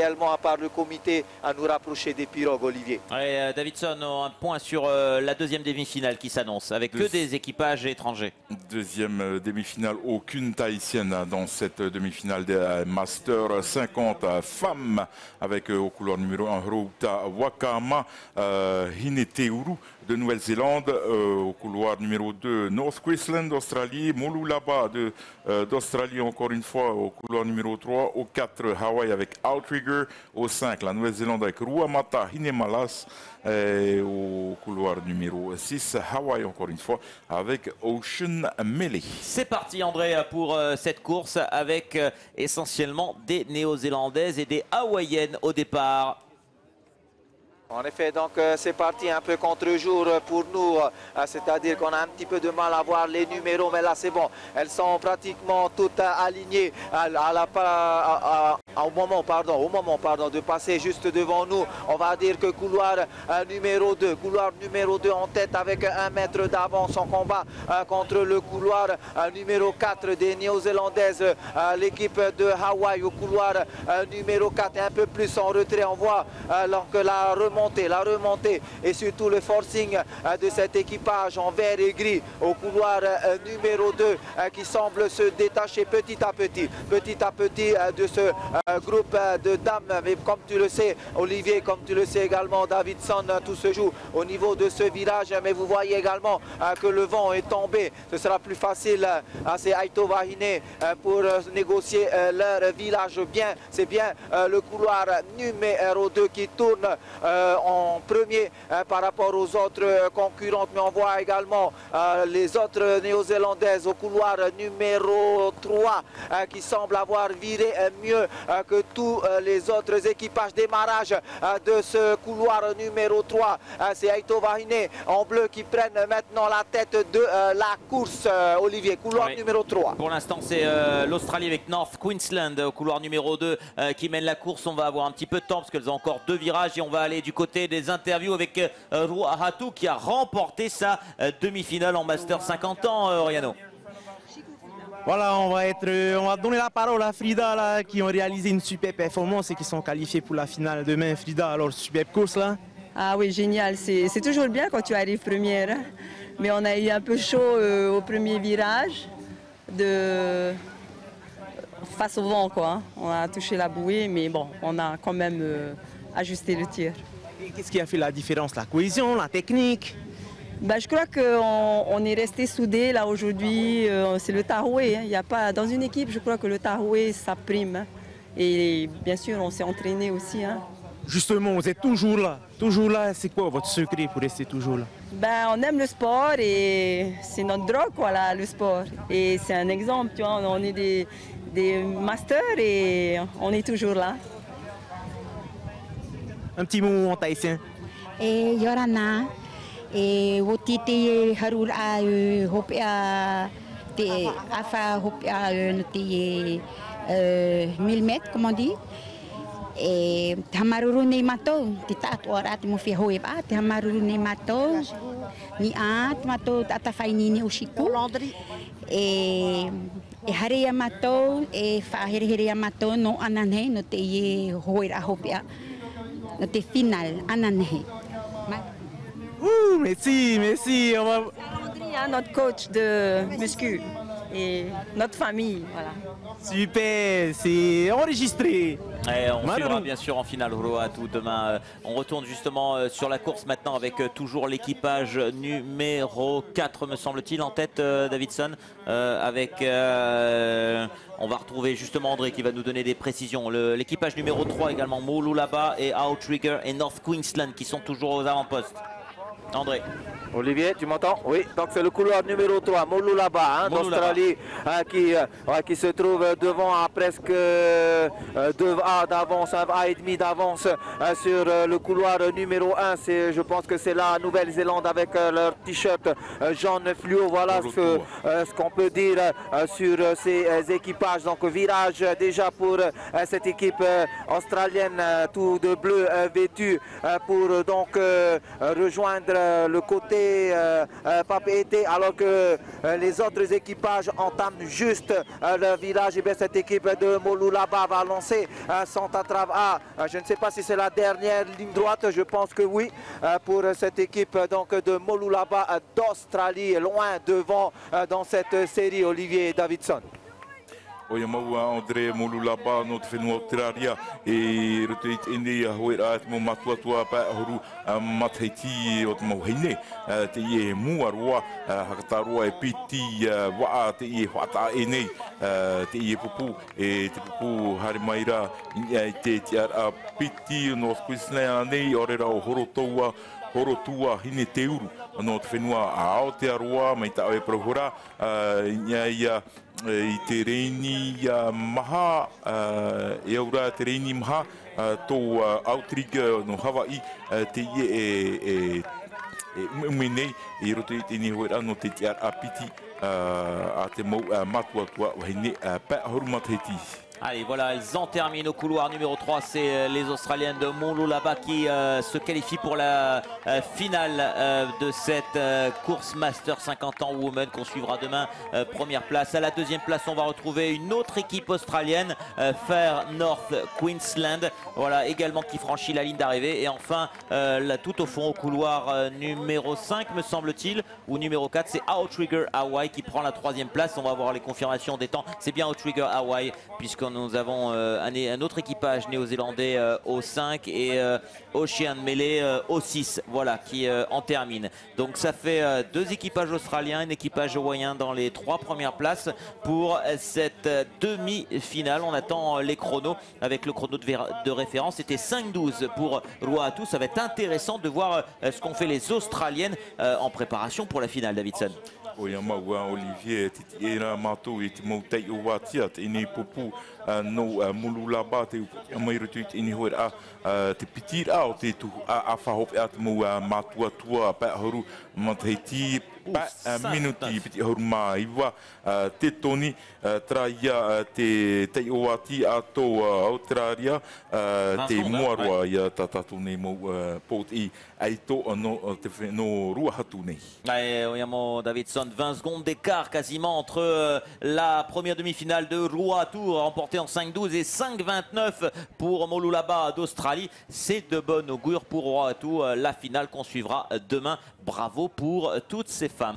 réellement, à part le comité, à nous rapprocher des pirogues, Olivier. Ouais, Davidson, un point sur la deuxième demi-finale qui s'annonce, avec que des équipages étrangers. Deuxième demi-finale, aucune Tahitienne dans cette demi-finale des Masters 50 femmes, avec au couloir numéro 1 Routa Wakama, Hineteuru de Nouvelle-Zélande, au couloir numéro 2 North Queensland d'Australie, Moululaba d'Australie encore une fois au couloir numéro 3, au 4 Hawaï avec Outrigger, au 5 la Nouvelle-Zélande avec Ruamata Hinemalas, et au couloir numéro 6 Hawaï encore une fois avec Ocean Melee. C'est parti André pour cette course avec essentiellement des Néo-Zélandaises et des Hawaïennes au départ. En effet, donc c'est parti un peu contre-jour pour nous, c'est-à-dire qu'on a un petit peu de mal à voir les numéros, mais là c'est bon, elles sont pratiquement toutes alignées au moment de passer juste devant nous. On va dire que couloir numéro 2 en tête avec 1 mètre d'avance en combat contre le couloir numéro 4 des Néo-Zélandaises, l'équipe de Hawaï au couloir numéro 4 est un peu plus en retrait. On voit que la remontée et surtout le forcing de cet équipage en vert et gris au couloir numéro 2 qui semble se détacher petit à petit de ce groupe de dames. Mais comme tu le sais Olivier, comme tu le sais également Davidson, tout se joue au niveau de ce virage, mais vous voyez également que le vent est tombé. Ce sera plus facile à ces Aito Wahine pour négocier leur virage. C'est bien le couloir numéro 2 qui tourne en premier par rapport aux autres concurrentes, mais on voit également les autres néo-zélandaises au couloir numéro 3 qui semblent avoir viré mieux que tous les autres équipages. Démarrage de ce couloir numéro 3, c'est Aito Wahine en bleu qui prennent maintenant la tête de la course. Olivier, couloir numéro 3. Pour l'instant c'est l'Australie avec North Queensland au couloir numéro 2 qui mène la course. On va avoir un petit peu de temps parce qu'elles ont encore 2 virages et on va aller du côté des interviews avec Ruahatu qui a remporté sa demi-finale en Master 50 ans, Oriano. Voilà, on va donner la parole à Frida là, qui ont réalisé une super performance et qui sont qualifiés pour la finale demain. Frida, alors superbe course là. Ah oui, génial, c'est toujours bien quand tu arrives première, hein. Mais on a eu un peu chaud au premier virage face au vent quoi, hein. On a touché la bouée, mais bon, on a quand même ajusté le tir. Et qu'est-ce qui a fait la différence? La cohésion, la technique? Bah, je crois qu'on est resté soudés là aujourd'hui. C'est le taroué, hein. Il y a pas, dans une équipe, je crois que le taroué ça prime, hein. Et bien sûr, on s'est entraîné aussi, hein. Justement, vous êtes toujours là. C'est quoi votre secret pour rester toujours là? Ben, on aime le sport et c'est notre drogue, voilà, le sport. Et c'est un exemple, tu vois, on est des masters et on est toujours là. Un petit mot en tahitien. Et Yorana, et Wotite Harul a Hopea, Afa Hopea, 1000 mètres, comme on dit. E te hamaruru nei matou, te tātua ora te mowhia hoe ba, te hamaruru nei matou, ni a te matou te atawhaini ni usiku. E hareia matou, e whahereherea matou no ananhe, no te ie hoera hopea, no te final ananhe. Merci. C'est Landry, hein, notre coach de muscu et notre famille, voilà. Super, c'est enregistré. Et on suivra bien sûr en finale Ruahatu demain. On retourne justement sur la course maintenant avec toujours l'équipage numéro 4 me semble-t-il en tête, Davidson, avec on va retrouver justement André qui va nous donner des précisions. L'équipage numéro 3 également, Moululaba et Outrigger et North Queensland qui sont toujours aux avant-postes. André. Olivier, tu m'entends? Oui, donc c'est le couloir numéro 3, Moululaba, d'Australie, qui se trouve devant à presque 2 A d'avance, 1 A et demi d'avance sur le couloir numéro 1. Je pense que c'est la Nouvelle-Zélande avec leur t-shirt jaune fluo. Voilà ce qu'on peut dire sur ces équipages. Donc virage déjà pour cette équipe australienne, tout de bleu vêtu pour donc rejoindre le côté Papeete, alors que les autres équipages entament juste le village. Et bien cette équipe de Moululaba va lancer son entrave à, je ne sais pas si c'est la dernière ligne droite, je pense que oui, pour cette équipe donc de Moululaba d'Australie, loin devant dans cette série, Olivier Davidson. Oia maua André Moululaba no te whenua Australia e roto i te ene a hoera te mo matuatua pa horu mathaiti o te mauheine te i e mua roa hakatarua e piti waa te i e whata e nei te i e pupu e te pupu harimaira i te tiara piti no Queensland nei orera o horotua hine te uru no te whenua a Aotearoa mai ta oe prohora ia i te reini maha, e aura te reini maha tō Outrigger no Hawaii te ie umenei i roto i tēnei hoera no te tiara apiti a te mau matuatua wahine pa horu matahiti. Allez, voilà, elles en terminent au couloir numéro 3. C'est les Australiennes de Moululaba qui se qualifient pour la finale de cette course Master 50 ans Women qu'on suivra demain. Première place. À la deuxième place, on va retrouver une autre équipe australienne, Fair North Queensland. Voilà, également qui franchit la ligne d'arrivée. Et enfin, là, tout au fond, au couloir numéro 5, me semble-t-il, ou numéro 4, c'est Outrigger Hawaii qui prend la troisième place. On va voir les confirmations des temps. C'est bien Outrigger Hawaii, puisqu'on nous avons un autre équipage néo-zélandais au 5 et Ocean Melee au 6, voilà, qui en termine. Donc ça fait deux équipages australiens, un équipage hawaïen dans les 3 premières places pour cette demi-finale. On attend les chronos avec le chrono de référence. C'était 5-12 pour Ruatu. Ça va être intéressant de voir ce qu'ont fait les Australiennes en préparation pour la finale, Davidson. Oia maua Olivier titi era matou I te mautai o watia te ine popu no Moululaba te mai rotu I te ine hoera te pitira o te tu a whahope a te mau matuatua pa horu matahiti pa minuti piti horu maiwa te toni traia te tei o wati a tō Australia te muarua ia tatatu nei mau pot I ai tō no rua hatu nei. Oia mo Davidson, 20 secondes d'écart quasiment entre la première demi-finale de Ruatu remportée en 5-12 et 5-29 pour Moululaba d'Australie. C'est de bon augure pour Ruatu, la finale qu'on suivra demain. Bravo pour toutes ces femmes.